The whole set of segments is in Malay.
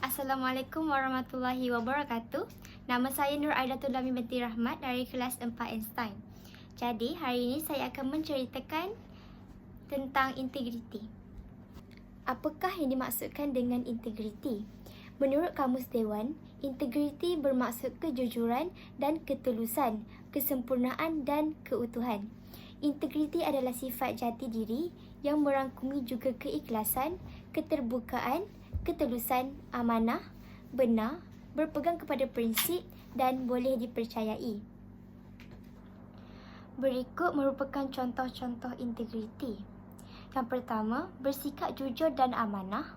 Assalamualaikum warahmatullahi wabarakatuh. Nama saya Nur Aidatul Lami binti Rahmat dari kelas 4 Einstein. Jadi, hari ini saya akan menceritakan tentang integriti. Apakah yang dimaksudkan dengan integriti? Menurut Kamus Dewan, integriti bermaksud kejujuran dan ketulusan, kesempurnaan dan keutuhan. Integriti adalah sifat jati diri yang merangkumi juga keikhlasan, keterbukaan, ketulusan, amanah, benar, berpegang kepada prinsip dan boleh dipercayai. Berikut merupakan contoh-contoh integriti. Yang pertama, bersikap jujur dan amanah.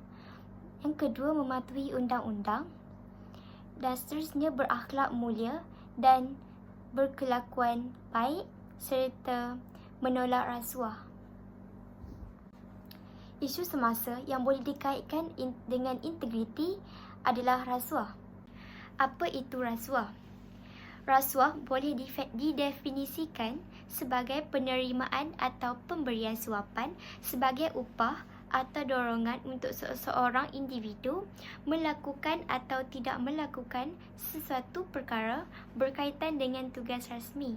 Yang kedua, mematuhi undang-undang. Dan seterusnya, berakhlak mulia dan berkelakuan baik serta menolak rasuah. Isu semasa yang boleh dikaitkan dengan integriti adalah rasuah. Apa itu rasuah? Rasuah boleh didefinisikan sebagai penerimaan atau pemberian suapan sebagai upah atau dorongan untuk seseorang individu melakukan atau tidak melakukan sesuatu perkara berkaitan dengan tugas rasmi.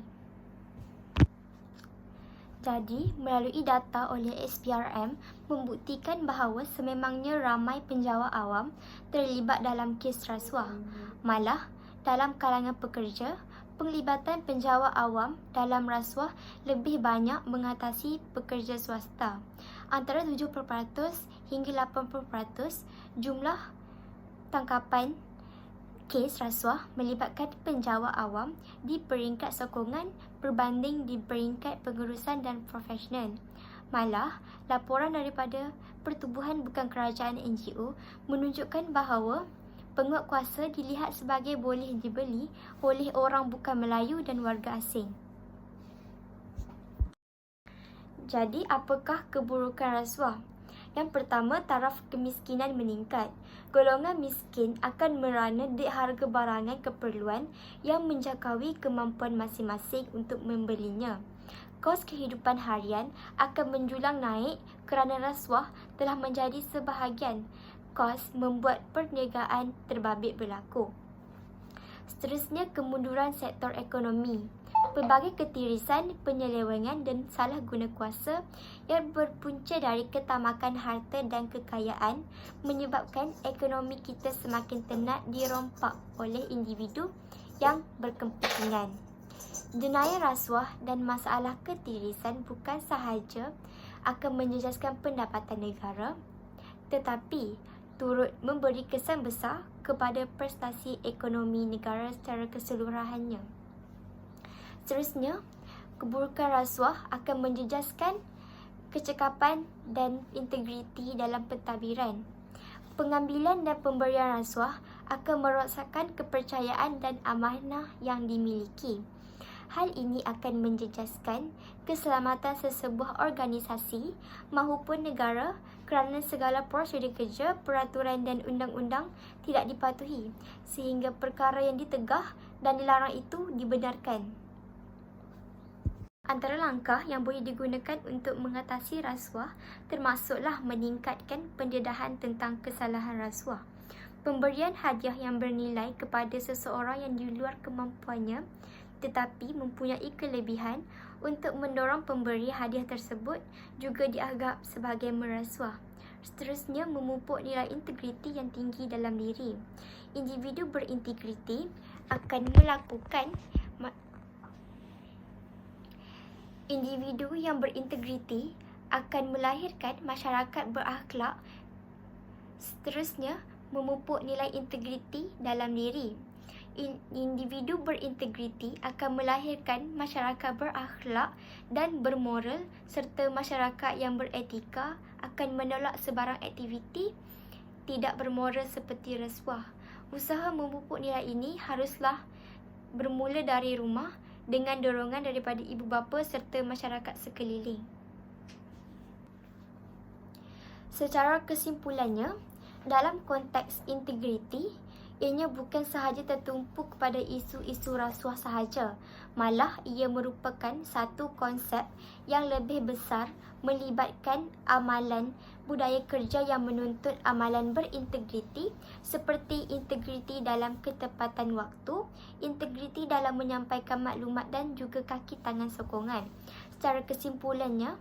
Jadi, melalui data oleh SPRM membuktikan bahawa sememangnya ramai penjawat awam terlibat dalam kes rasuah. Malah, dalam kalangan pekerja, penglibatan penjawat awam dalam rasuah lebih banyak mengatasi pekerja swasta. Antara 70% hingga 80% jumlah tangkapan kes rasuah melibatkan penjawat awam di peringkat sokongan berbanding di peringkat pengurusan dan profesional. Malah, laporan daripada Pertubuhan Bukan Kerajaan NGO menunjukkan bahawa penguatkuasa dilihat sebagai boleh dibeli oleh orang bukan Melayu dan warga asing. Jadi, apakah keburukan rasuah? Yang pertama, taraf kemiskinan meningkat. Golongan miskin akan merana di harga barangan keperluan yang menjangkaui kemampuan masing-masing untuk membelinya. Kos kehidupan harian akan menjulang naik kerana rasuah telah menjadi sebahagian kos membuat perniagaan terbabit berlaku. Seterusnya, kemunduran sektor ekonomi. Pelbagai ketirisan, penyelewengan dan salah guna kuasa yang berpunca dari ketamakan harta dan kekayaan menyebabkan ekonomi kita semakin tenat dirompak oleh individu yang berkepentingan. Jenayah rasuah dan masalah ketirisan bukan sahaja akan menjejaskan pendapatan negara, tetapi turut memberi kesan besar kepada prestasi ekonomi negara secara keseluruhannya. Seterusnya, keburukan rasuah akan menjejaskan kecekapan dan integriti dalam pentadbiran. Pengambilan dan pemberian rasuah akan merosakkan kepercayaan dan amanah yang dimiliki. Hal ini akan menjejaskan keselamatan sesebuah organisasi maupun negara kerana segala prosedur kerja, peraturan dan undang-undang tidak dipatuhi sehingga perkara yang ditegah dan dilarang itu dibenarkan. Antara langkah yang boleh digunakan untuk mengatasi rasuah termasuklah meningkatkan pendedahan tentang kesalahan rasuah. Pemberian hadiah yang bernilai kepada seseorang yang di luar kemampuannya tetapi mempunyai kelebihan untuk mendorong pemberi hadiah tersebut juga dianggap sebagai merasuah. Seterusnya, memupuk nilai integriti yang tinggi dalam diri. Individu berintegriti akan melakukan Individu yang berintegriti akan melahirkan masyarakat berakhlak. Seterusnya, memupuk nilai integriti dalam diri. Individu berintegriti akan melahirkan masyarakat berakhlak dan bermoral serta masyarakat yang beretika akan menolak sebarang aktiviti tidak bermoral seperti rasuah. Usaha memupuk nilai ini haruslah bermula dari rumah dengan dorongan daripada ibu bapa serta masyarakat sekeliling. Secara kesimpulannya, dalam konteks integriti, Ianya bukan sahaja tertumpu kepada isu-isu rasuah sahaja, malah ia merupakan satu konsep yang lebih besar melibatkan amalan budaya kerja yang menuntut amalan berintegriti seperti integriti dalam ketepatan waktu, integriti dalam menyampaikan maklumat dan juga kaki tangan sokongan. Secara kesimpulannya,